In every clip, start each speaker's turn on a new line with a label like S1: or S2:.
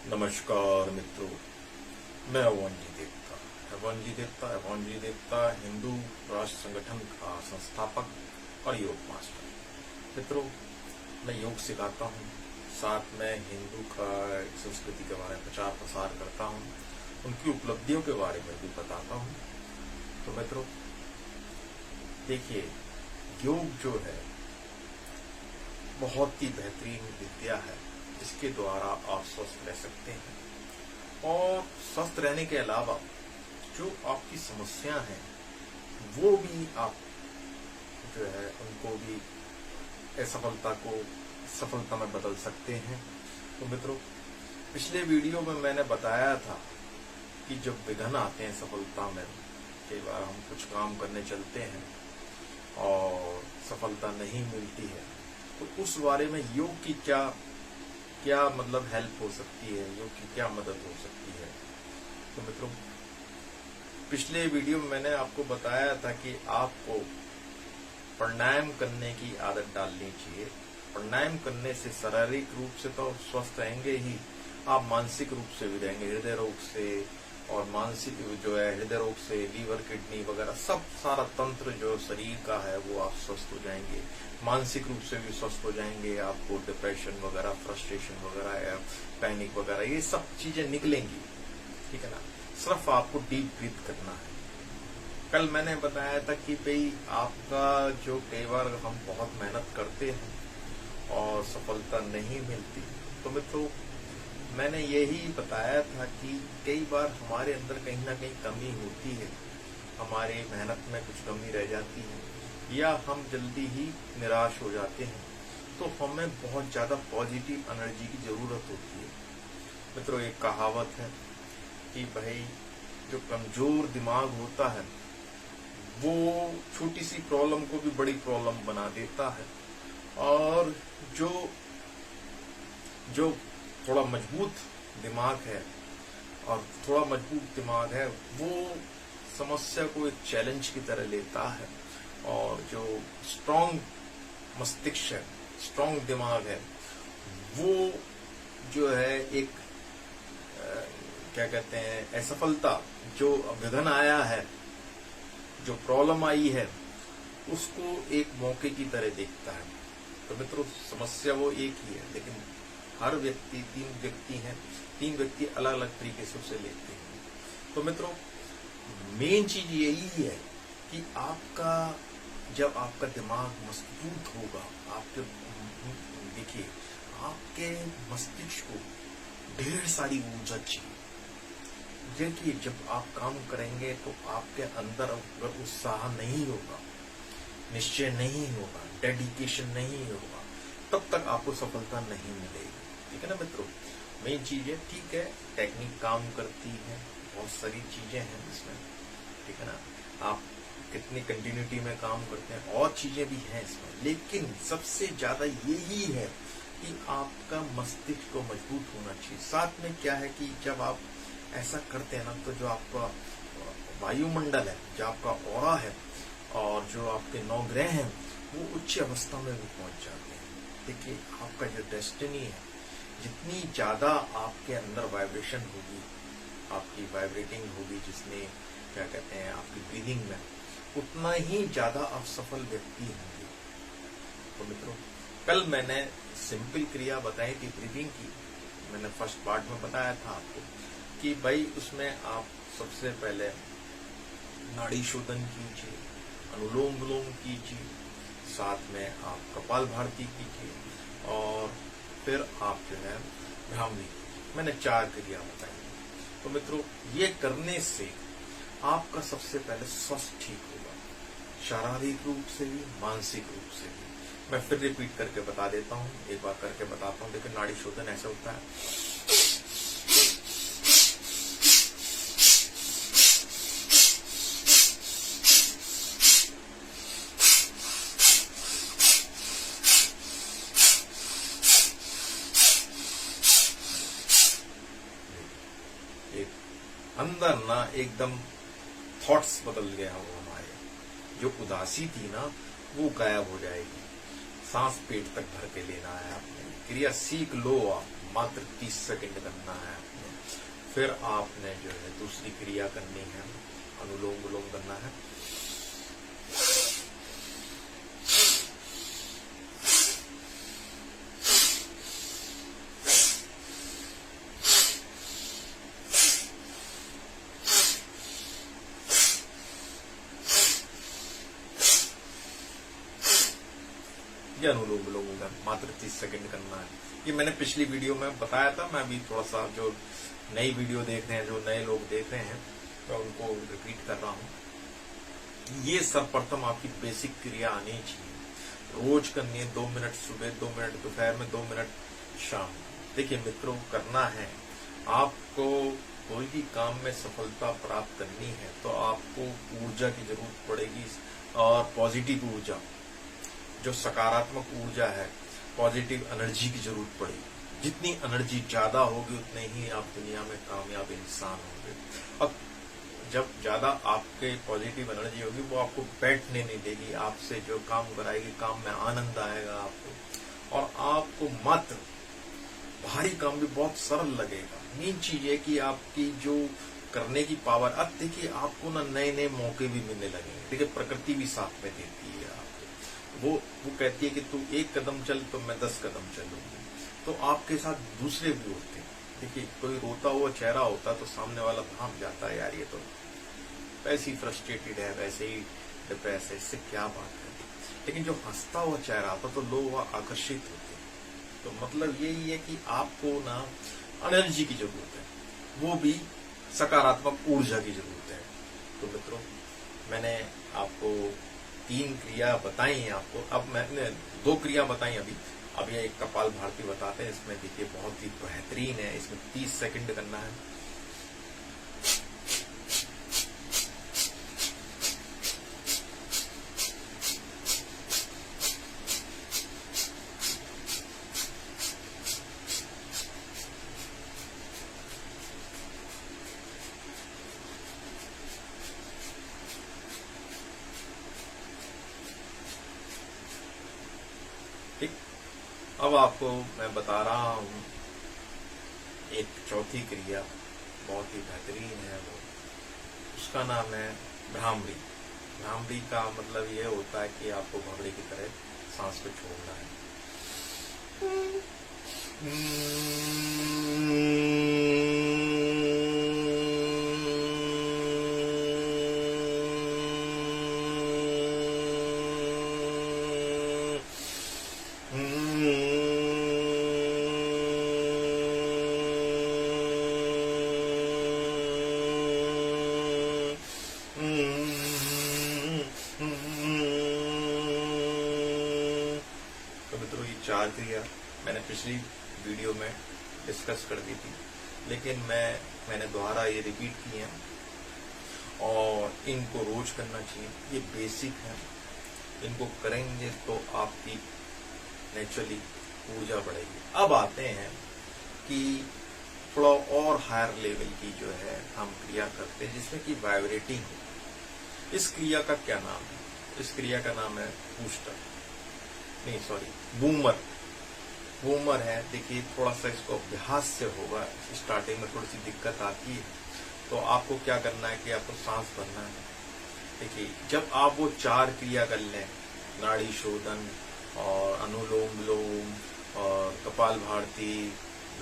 S1: नमस्कार मित्रों, मैं अवन जी देवता हिंदू राष्ट्र संगठन का संस्थापक और योग मास्टर। मित्रों, मैं योग सिखाता हूँ, साथ में हिंदू का संस्कृति के बारे में प्रचार प्रसार करता हूँ, उनकी उपलब्धियों के बारे में भी बताता हूँ। तो मित्रों देखिए, योग जो है बहुत ही बेहतरीन विद्या है, जिसके द्वारा आप स्वस्थ रह सकते हैं। और स्वस्थ रहने के अलावा जो आपकी समस्या हैं वो भी आप जो है उनको भी असफलता को सफलता में बदल सकते हैं। तो मित्रों, पिछले वीडियो में मैंने बताया था कि जब विघ्न आते हैं सफलता में, कई बार हम कुछ काम करने चलते हैं और सफलता नहीं मिलती है, तो उस बारे में योग की क्या मतलब हेल्प हो सकती है, योग की क्या मदद हो सकती है। तो मित्रों, पिछले वीडियो में मैंने आपको बताया था कि आपको प्राणायाम करने की आदत डालनी चाहिए। प्राणायाम करने से शारीरिक रूप से तो स्वस्थ रहेंगे ही, आप मानसिक रूप से भी रहेंगे। हृदय रोग से और मानसिक जो है हृदय रोग से लीवर किडनी वगैरह सब सारा तंत्र जो शरीर का है वो आप स्वस्थ हो जाएंगे। मानसिक रूप से भी स्वस्थ हो जाएंगे। आपको डिप्रेशन वगैरह, फ्रस्ट्रेशन वगैरह या पैनिक वगैरह ये सब चीजें निकलेंगी, ठीक है ना। सिर्फ आपको डीप ब्रीथ करना है। कल मैंने बताया था कि भाई आपका जो कई बार हम बहुत मेहनत करते हैं और सफलता नहीं मिलती, तो मित्रों मैंने यही बताया था कि कई बार हमारे अंदर कहीं ना कहीं कमी होती है, हमारे मेहनत में कुछ कमी रह जाती है, या हम जल्दी ही निराश हो जाते हैं। तो हमें बहुत ज्यादा पॉजिटिव एनर्जी की जरूरत होती है। मित्रों, एक कहावत है कि भाई जो कमजोर दिमाग होता है वो छोटी सी प्रॉब्लम को भी बड़ी प्रॉब्लम बना देता है, और जो थोड़ा मजबूत दिमाग है और थोड़ा मजबूत दिमाग है वो समस्या को एक चैलेंज की तरह लेता है, और जो स्ट्रांग मस्तिष्क है, स्ट्रांग दिमाग है, वो जो है एक क्या कहते हैं असफलता, जो विघ्न आया है, जो प्रॉब्लम आई है, उसको एक मौके की तरह देखता है। तो मित्रों, समस्या वो एक ही है, लेकिन हर व्यक्ति तीन व्यक्ति अलग अलग तरीके से उसे लेते हैं। तो मित्रों, मेन चीज यही है कि जब आपका दिमाग मजबूत होगा, देखिए आपके मस्तिष्क को ढेर सारी ऊर्जा चाहिए। देखिए, जब आप काम करेंगे तो आपके अंदर अगर उत्साह नहीं होगा, निश्चय नहीं होगा, डेडिकेशन नहीं होगा, तब तक आपको सफलता नहीं मिलेगी, ठीक है ना मित्रों। मेन चीज है, ठीक है, टेक्निक काम करती है, बहुत सारी चीजें हैं इसमें, ठीक है ना। आप कितनी कंटिन्यूटी में काम करते हैं और चीजें भी हैं इसमें, लेकिन सबसे ज्यादा यही है कि आपका मस्तिष्क को मजबूत होना चाहिए। साथ में क्या है कि जब आप ऐसा करते हैं ना, तो जो आपका वायुमंडल है, जो आपका ऑरा है और जो आपके 9 ग्रह हैं, वो उच्च अवस्था में भी पहुंच जाते हैं। देखिए, आपका जो डेस्टिनी है, जितनी ज्यादा आपके अंदर वाइब्रेशन होगी, आपकी वाइब्रेटिंग होगी, जिसने क्या कहते हैं आपकी ब्रीदिंग में, उतना ही ज्यादा आप सफल व्यक्ति होंगे। तो मित्रों, कल मैंने सिंपल क्रिया बताई थी ब्रीदिंग की, मैंने फर्स्ट पार्ट में बताया था आपको कि भाई उसमें आप सबसे पहले नाड़ी शोधन कीजिए, अनुलोम विलोम कीजिए, साथ में आप कपालभाति कीजिए, और फिर आप जो है भ्रामरी। मैंने 4 क्रिया बताई। तो मित्रों, ये करने से आपका सबसे पहले स्वास्थ्य ठीक होगा, शारीरिक रूप से भी, मानसिक रूप से भी। मैं फिर रिपीट करके बता देता हूँ, एक बार करके बताता हूँ। देखिए, नाड़ी शोधन ऐसा होता है, अंदर ना एकदम थॉट्स बदल गया वो हमारे, जो उदासी थी ना वो गायब हो जाएगी। सांस पेट तक भर के लेना है आपने। क्रिया सीख लो आप, मात्र 30 सेकंड करना है आपने। फिर आपने जो है दूसरी क्रिया करनी है, अनुलोम विलोम करना है। ये अनुलोम विलोम होगा, मात्र 30 सेकंड करना है। ये मैंने पिछली वीडियो में बताया था, मैं भी थोड़ा सा जो नई वीडियो देख रहे हैं, जो नए लोग देख रहे हैं, मैं उनको रिपीट कर रहा हूँ। ये सर्वप्रथम आपकी बेसिक क्रिया आनी चाहिए, रोज करनी है। 2 मिनट सुबह, 2 मिनट दोपहर में, 2 मिनट शाम। देखिए मित्रों, करना है आपको कोई भी काम में सफलता प्राप्त करनी है तो आपको ऊर्जा की जरूरत पड़ेगी, और पॉजिटिव ऊर्जा, जो सकारात्मक ऊर्जा है, पॉजिटिव एनर्जी की जरूरत पड़ेगी। जितनी एनर्जी ज्यादा होगी उतने ही आप दुनिया में कामयाब इंसान होंगे। अब जब ज्यादा आपके पॉजिटिव एनर्जी होगी, वो आपको बैठने नहीं देगी, आपसे जो काम कराएगी, काम में आनंद आएगा आपको, और आपको मात्र भारी काम भी बहुत सरल लगेगा। मेन चीज है कि आपकी जो करने की पावर, अब देखिए आपको ना नए नए मौके भी मिलने लगेंगे। देखिए प्रकृति भी साथ में देती है आपको, वो कहती है कि तू 1 कदम चल तो मैं 10 कदम चलूंगी। तो आपके साथ दूसरे भी होते हैं। देखिए कोई रोता हुआ चेहरा होता तो सामने वाला भाग जाता है, यार ये तो वैसे ही फ्रस्ट्रेटेड है, वैसे ही डिप्रेस है, इससे क्या बात है। लेकिन जो हंसता हुआ चेहरा आता तो लोग वह आकर्षित होते हैं। तो मतलब यही है कि आपको ना एनर्जी की जरूरत है, वो भी सकारात्मक ऊर्जा की जरूरत है। तो मित्रों, मैंने आपको 3 क्रिया बताई हैं आपको। अब मैंने 2 क्रिया बताई अभी। अब ये एक कपाल भारती बताते हैं, इसमें देखिए बहुत ही बेहतरीन है। इसमें 30 सेकंड करना है। ठीक, अब आपको मैं बता रहा हूं एक चौथी क्रिया, बहुत ही बेहतरीन है वो। उसका नाम है भ्रामरी। भ्रामरी का मतलब ये होता है कि आपको भंवरे की तरह सांस को छोड़ना है। तो मित्रों, ये 4 क्रिया मैंने पिछली वीडियो में डिस्कस कर दी थी, लेकिन मैंने दोबारा ये रिपीट की है, और इनको रोज करना चाहिए। ये बेसिक है, इनको करेंगे तो आपकी नेचुरली ऊर्जा बढ़ेगी। अब आते हैं कि थोड़ा और हायर लेवल की जो है हम क्रिया करते हैं, जिसमें कि वाइब्रेटिंग हो। इस क्रिया का क्या नाम है? इस क्रिया का नाम है बूमर। बूमर है। देखिए थोड़ा सा इसको अभ्यास से होगा, स्टार्टिंग में थोड़ी सी दिक्कत आती है। तो आपको क्या करना है कि आपको सांस भरना है। देखिए जब आप वो 4 क्रिया कर लें, नाड़ी शोधन और अनुलोम विलोम और कपाल भारती,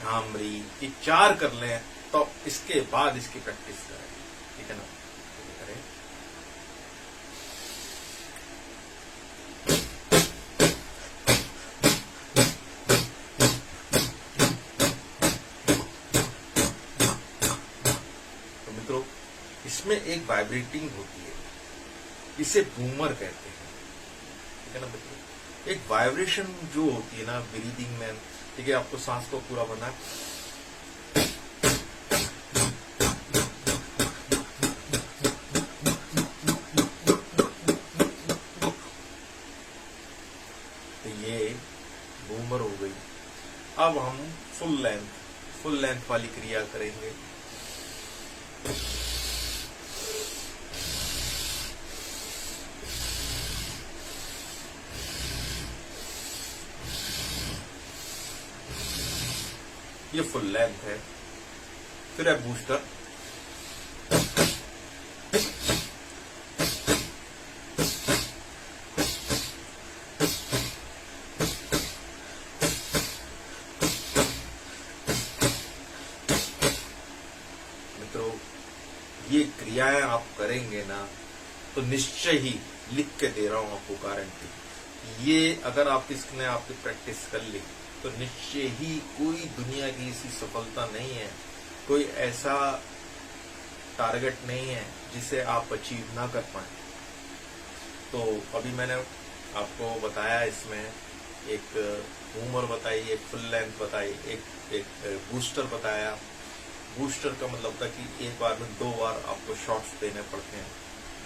S1: भ्रामरी, ये 4 कर लें, तो इसके बाद इसकी प्रैक्टिस करें। ठीक है ना? करें। तो मित्रों, इसमें एक वाइब्रेटिंग होती है, इसे बूमर कहते हैं। ठीक है ना मित्रों? एक वाइब्रेशन जो होती है ना ब्रीदिंग में, ठीक है, आपको सांस को पूरा भरना है। तो ये बूमर हो गई। अब हम फुल लेंथ वाली क्रिया करेंगे। ये फुल लेंथ है। फिर है बूस्टर, मित्रों ये क्रियाएं आप करेंगे ना तो निश्चय ही, लिख के दे रहा हूं आपको गारंटी, ये अगर आप इसने आपकी प्रैक्टिस कर ली तो निश्चय ही कोई दुनिया की ऐसी सफलता नहीं है, कोई ऐसा टारगेट नहीं है जिसे आप अचीव ना कर पाए। तो अभी मैंने आपको बताया, इसमें एक बूमर बताई, एक फुल लेंथ बताई, एक बूस्टर बताया। बूस्टर का मतलब था कि एक बार में 2 बार आपको शॉट्स देने पड़ते हैं,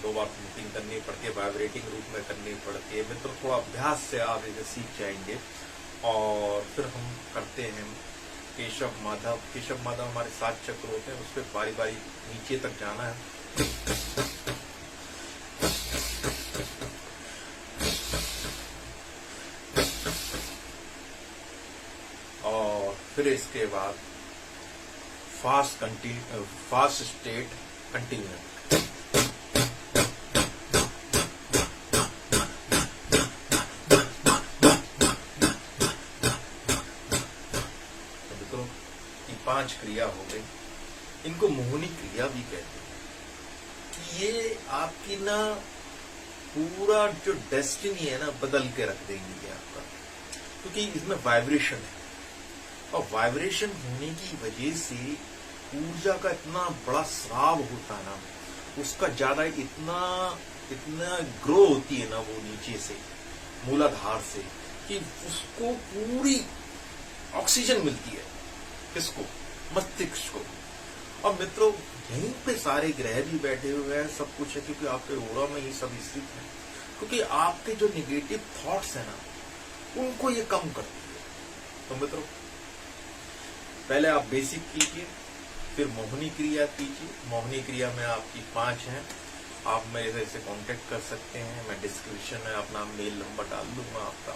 S1: 2 बार मीटिंग करनी पड़ती है, वाइब्रेटिंग रूप में करनी पड़ती है। मित्र थोड़ा अभ्यास से आप इसे सीख जाएंगे। और फिर हम करते हैं केशव माधव। केशव माधव हमारे 7 चक्र होते हैं, उस पर बारी बारी नीचे तक जाना है। और फिर इसके बाद फास्ट स्टेट कंटिन्यू। ये 5 क्रिया हो गई। इनको मोहनी क्रिया भी कहते हैं कि ये आपकी ना पूरा जो डेस्टिनी है ना बदल के रख देंगी ये आपका, क्योंकि इसमें वाइब्रेशन है। और वाइब्रेशन होने की वजह से ऊर्जा का इतना बड़ा स्राव होता है ना, उसका ज्यादा इतना ग्रो होती है ना वो नीचे से, मूलाधार से, कि उसको पूरी ऑक्सीजन मिलती है। किसको? मस्तिष्क को। और मित्रों यहीं पे सारे ग्रह भी बैठे हुए हैं, सब कुछ है, क्योंकि आपके ओरा में ही सब स्थित है। क्योंकि आपके जो निगेटिव थॉट्स है ना उनको ये कम करती है। तो मित्रों पहले आप बेसिक कीजिए, फिर मोहनी क्रिया कीजिए। मोहनी क्रिया में आपकी 5 हैं। आप मेरे से कांटेक्ट कर सकते हैं, मैं डिस्क्रिप्शन में अपना मेल नंबर डाल दूंगा आपका,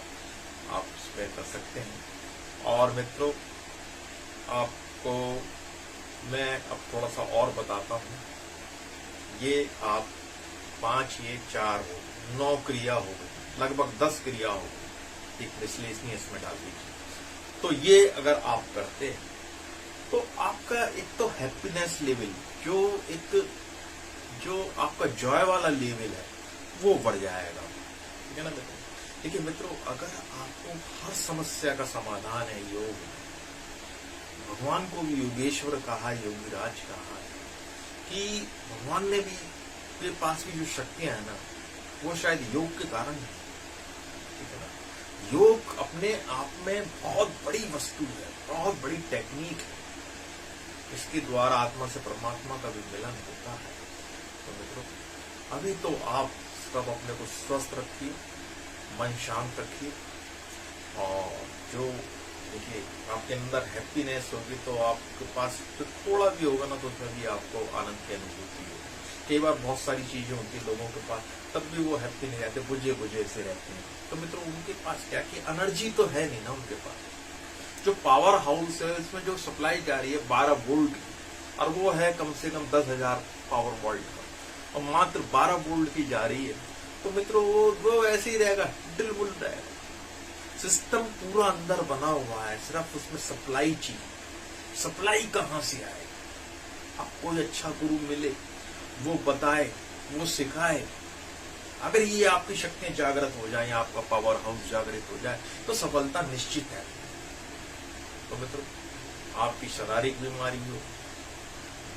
S1: आप उसमें कर सकते हैं। और मित्रों आपको मैं अब थोड़ा सा और बताता हूँ। ये आप 5, ये 4 हो, 9 क्रिया हो गई, लगभग 10 क्रिया हो गई। एक विश्लेषणी इसमें डाल दीजिए। तो ये अगर आप करते हैं तो आपका एक तो हैप्पीनेस लेवल, जो आपका जॉय वाला लेवल है वो बढ़ जाएगा, ठीक है ना मित्रों। देखिए मित्रों, अगर आपको हर समस्या का समाधान है योग, भगवान को भी योगेश्वर कहा, योगीराज कहा है, कि भगवान ने भी के पास भी जो शक्तियां है ना वो शायद योग के कारण है, ठीक है ना। योग अपने आप में बहुत बड़ी वस्तु है, बहुत बड़ी टेक्निक है। इसके द्वारा आत्मा से परमात्मा का भी मिलन होता है। तो मित्रों अभी तो आप सब अपने को स्वस्थ रखिए, मन शांत रखिए, और जो देखिए आपके अंदर हैप्पीनेस होगी तो आपके पास तो थोड़ा भी होगा ना तो उसमें भी आपको आनंद की अनुभूति होगी। कई बार बहुत सारी चीजें होती है लोगों के पास, तब भी वो हैप्पी नहीं रहते, बुझे बुझे से रहते हैं। तो मित्रों उनके पास क्या कि एनर्जी तो है नहीं ना उनके पास। जो पावर हाउस है इसमें जो सप्लाई जा रही है 12 वोल्ट की, और वो है कम से कम 10,000 पावर वोल्ट का, और मात्र 12 वोल्ट की जा रही है। तो मित्रों वो ऐसे ही रहेगा, डिलमुल रहेगा। सिस्टम पूरा अंदर बना हुआ है, सिर्फ उसमें सप्लाई चाहिए। सप्लाई कहाँ से आए? अब कोई अच्छा गुरु मिले, वो बताए, वो सिखाए। अगर ये आपकी शक्तियां जागृत हो जाए, आपका पावर हाउस जागृत हो जाए, तो सफलता निश्चित है। तो मित्रों आपकी शारीरिक बीमारी हो,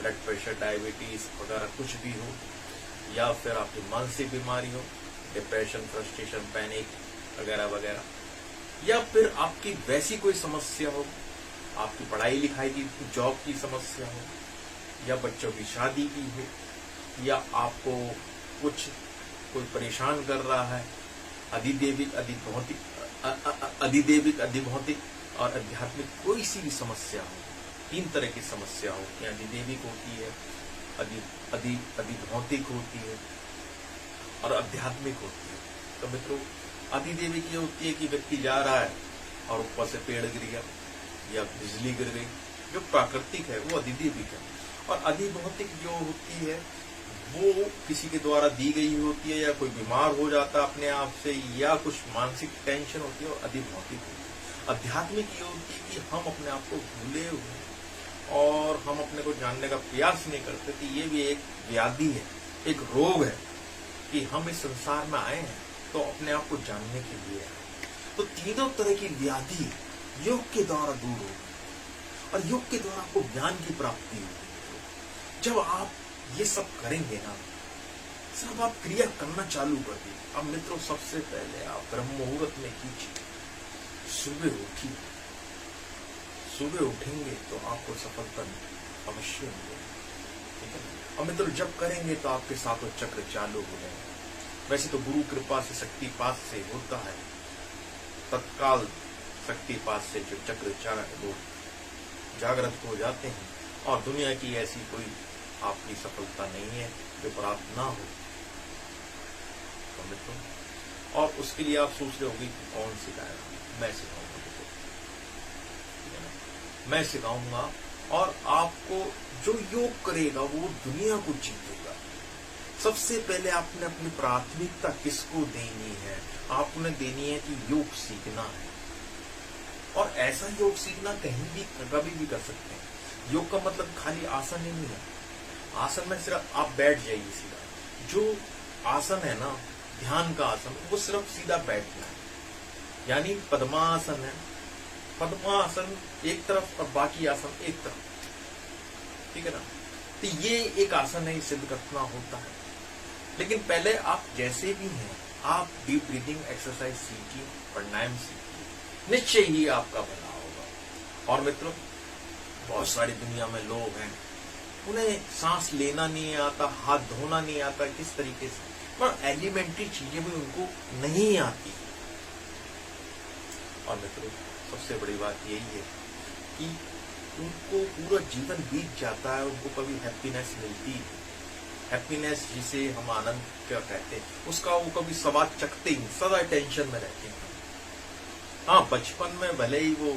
S1: ब्लड प्रेशर, डायबिटीज वगैरह कुछ भी हो, या फिर आपकी मानसिक बीमारी हो, डिप्रेशन, फ्रस्ट्रेशन, पैनिक वगैरह वगैरह, या फिर आपकी वैसी कोई समस्या हो, आपकी पढ़ाई लिखाई की, जॉब की समस्या हो, या बच्चों की शादी की हो, या आपको कोई परेशान कर रहा है, अधिदेविक, अधिभौतिक और आध्यात्मिक कोई सी भी समस्या हो। 3 तरह की समस्या होती है, अधिदेविक होती है, अधिभौतिक होती है और आध्यात्मिक होती है। तो मित्रों अधिदेविक ये होती है कि व्यक्ति जा रहा है और ऊपर से पेड़ गिर गया या बिजली गिर गई जो प्राकृतिक है वो अधिदैविक है, और अधिभौतिक जो होती है वो किसी के द्वारा दी गई होती है, या कोई बीमार हो जाता है अपने आप से, या कुछ मानसिक टेंशन होती है, और अधिभौतिक होती है। आध्यात्मिक ये होती है कि हम अपने आप को भूले हुए और हम अपने को जानने का प्रयास नहीं करते कि ये भी एक व्याधि है, एक रोग है, कि हम इस संसार में आए हैं तो अपने आप को जानने के लिए आए। तो तीनों तरह की व्याधि योग के द्वारा दूर होगी, और योग के द्वारा आपको ज्ञान की प्राप्ति होगी। जब आप ये सब करेंगे ना, सब आप क्रिया करना चालू कर दी। अब मित्रों, सबसे पहले आप ब्रह्म मुहूर्त में कीजिए, सुबह उठिए। सुबह उठेंगे तो आपको सफलता अवश्य मिलेगी, ठीक है। और मित्रों, जब करेंगे तो आपके साथों चक्र चालू हो जाएंगे। वैसे तो गुरु कृपा से, शक्तिपात से होता है, तत्काल शक्तिपात से जो चक्र वो जागृत हो जाते हैं, और दुनिया की ऐसी कोई आपकी सफलता नहीं है जो प्राप्त ना हो। तो मित्रों, और उसके लिए आप सोच रहे होंगे कि कौन सिखाएगा। मैं सिखाऊंगा, मैं सिखाऊंगा, और आपको जो योग करेगा वो दुनिया को जीतेगा। सबसे पहले आपने अपनी प्राथमिकता किसको देनी है? आपने देनी है कि योग सीखना है, और ऐसा योग सीखना कहीं भी कभी भी कर सकते हैं। योग का मतलब खाली आसन ही नहीं है। आसन में सिर्फ आप बैठ जाइए सीधा। जो आसन है ना, ध्यान का आसन, वो सिर्फ सीधा बैठना है, यानी पद्मासन है। पद्मासन एक तरफ और बाकी आसन एक तरफ, ठीक है ना। तो ये एक आसन है, सिद्ध करना होता है। लेकिन पहले आप जैसे भी हैं, आप डीप ब्रीदिंग एक्सरसाइज सीखिए, प्राणायाम सीखिए, निश्चय ही आपका भला होगा। और मित्रों, बहुत सारी दुनिया में लोग हैं, उन्हें सांस लेना नहीं आता, हाथ धोना नहीं आता, किस तरीके से, पर एलिमेंट्री चीजें भी उनको नहीं आती। और मित्रों, सबसे बड़ी बात यही है कि उनको पूरा जीवन बीत जाता है, उनको कभी हैप्पीनेस मिलती है। हैप्पीनेस जिसे हम आनंद क्या कहते हैं, उसका वो कभी स्वाद चखते ही, सदा टेंशन में रहते हैं। हाँ, बचपन में भले ही वो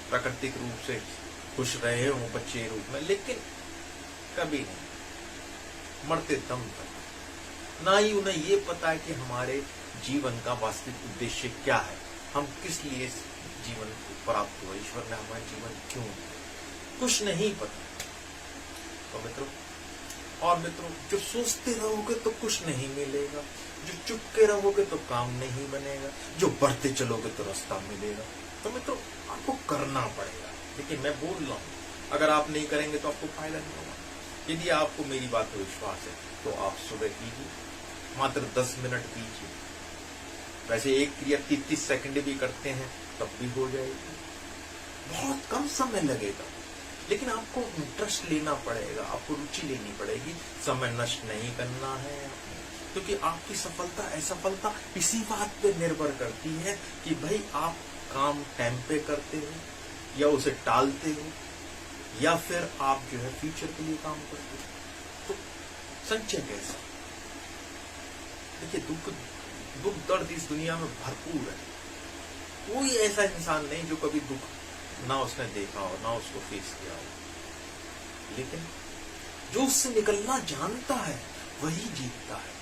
S1: प्राकृतिक रूप से खुश रहे हों बच्चे रूप में, लेकिन कभी नहीं, मरते दम तक। ना ही उन्हें ये पता है कि हमारे जीवन का वास्तविक उद्देश्य क्या है, हम किस लिए जीवन को प्राप्त हुआ, ईश्वर ने हमारा जीवन क्यों दिया, कुछ नहीं पता। तो मित्रों, और मित्रों, जो सोचते रहोगे तो कुछ नहीं मिलेगा, जो चुप के रहोगे तो काम नहीं बनेगा, जो बढ़ते चलोगे तो रास्ता मिलेगा। तो मित्रों, आपको करना पड़ेगा। लेकिन मैं बोल रहा हूं, अगर आप नहीं करेंगे तो आपको फायदा नहीं होगा। यदि आपको मेरी बात पर विश्वास है तो आप सुबह कीजिए, मात्र 10 मिनट कीजिए। वैसे एक क्रिया 30 सेकंड भी करते हैं तब भी हो जाएगी, बहुत कम समय लगेगा। लेकिन आपको इंटरेस्ट लेना पड़ेगा, आपको रुचि लेनी पड़ेगी, समय नष्ट नहीं करना है, क्योंकि आपकी सफलता असफलता इसी बात पे निर्भर करती है कि भाई आप काम टाइम पे करते हो या उसे टालते हो, या फिर आप जो है फ्यूचर के लिए काम करते हो। तो संचय कैसा? देखिए, दुख दर्द इस दुनिया में भरपूर है। कोई ऐसा इंसान नहीं जो कभी दुख ना उसने देखा हो, ना उसको फेस किया हो। लेकिन जो उससे निकलना जानता है वही जीतता है।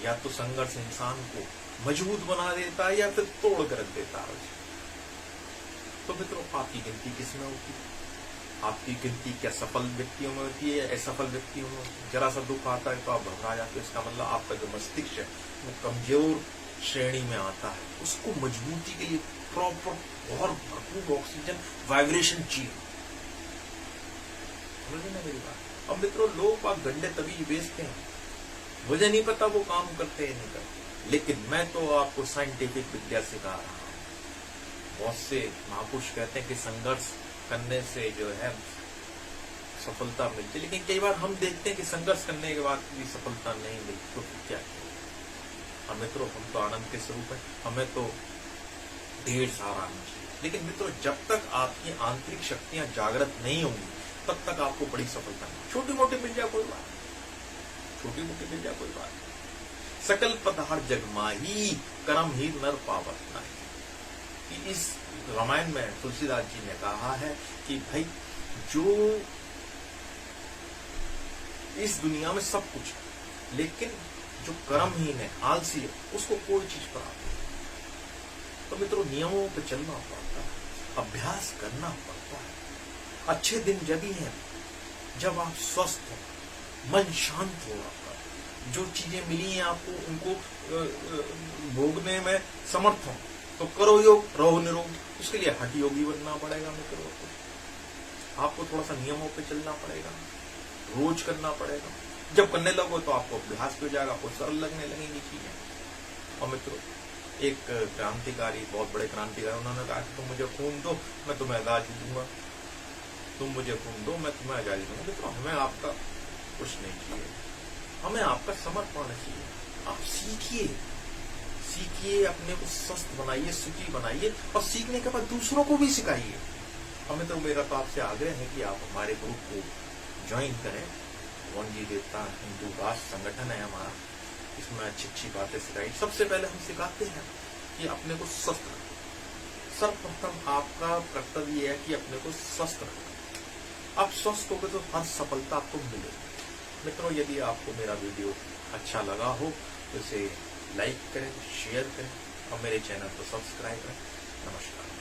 S1: या तो संघर्ष इंसान को मजबूत बना देता है, या फिर तोड़ कर रख देता है। तो मित्रों, आपकी गिनती किसमें होती है? आपकी गिनती क्या सफल व्यक्तियों में होती है या असफल व्यक्तियों में होती है? जरा सा दुख आता है तो आप घबरा जाते हो, इसका मतलब आपका जो मस्तिष्क है वो कमजोर श्रेणी में आता है। उसको मजबूती के लिए प्रॉपर और भरपूर ऑक्सीजन वाइब्रेशन चाहिए। समझे ना मेरी बात? अब मित्रों, लोग आप गंडे तभी बेचते हैं, मुझे नहीं पता वो काम करते हैं नहीं करते, लेकिन मैं तो आपको साइंटिफिक विद्या सिखा रहा हूं। बहुत से महापुरुष कहते हैं कि संघर्ष करने से जो है सफलता मिलती है, लेकिन कई बार हम देखते हैं कि संघर्ष करने के बाद भी सफलता नहीं मिलती। तो क्या हम मित्रों, हम तो आनंद के स्वरूप है, हमें तो ढेर सारा आनंद चाहिए। लेकिन मित्रों, जब तक आपकी आंतरिक शक्तियां जागृत नहीं होंगी तब तक आपको बड़ी सफलता नहीं। छोटी मोटी मिल जाए कोई बात, छोटी मोटी मिल जाए कोई बात। सकल पदार्थ जग माही, कर्म ही नर पावत नहीं। कि इस रामायण में तुलसीदास जी ने कहा है कि भाई जो इस दुनिया में सब कुछ है, लेकिन जो कर्महीन है, आलसी है, उसको कोई चीज प्राप्त नहीं। तो मित्रों, नियमों पे चलना पड़ता है, अभ्यास करना पड़ता है। अच्छे दिन जब ही हैं जब आप स्वस्थ हो, मन शांत हो आपका, जो चीजें मिली हैं आपको उनको भोगने में समर्थ हो, तो करो योग, रहो निरोग। उसके लिए हठ योगी बनना पड़ेगा मित्रों को। आपको थोड़ा सा नियमों पे चलना पड़ेगा, रोज करना पड़ेगा। जब करने लगो तो आपको अभ्यास हो जाएगा, आपको सरल लगने लगेंगी चीजें। और मित्रों, एक क्रांतिकारी, बहुत बड़े क्रांतिकारी, उन्होंने कहा कि तुम मुझे खून दो, मैं तुम्हें आजादी दूंगा। तुम मुझे खून दो, मैं तुम्हें आजादी दूंगा। मित्रों, हमें आपका कुछ नहीं चाहिए, हमें आपका समर्पण चाहिए। आप सीखिए, सीखिए, अपने को स्वस्थ बनाइए, सुखी बनाइए, और सीखने के बाद दूसरों को भी सिखाइए। और मित्रों, मेरा तो आपसे आग्रह है कि आप हमारे ग्रुप को ज्वाइन करें। वनजी देवता हिंदू राष्ट्र संगठन है हमारा, इसमें अच्छी अच्छी बातें सिखाई। सबसे पहले हम सिखाते हैं कि अपने को स्वस्थ रखें। सर्वप्रथम आपका कर्तव्य है कि अपने को स्वस्थ रखें। आप स्वस्थ होगे तो हर सफलता आपको मिलेगी। मित्रों, यदि आपको मेरा वीडियो अच्छा लगा हो तो इसे लाइक करें, शेयर करें और मेरे चैनल को सब्सक्राइब करें। नमस्कार।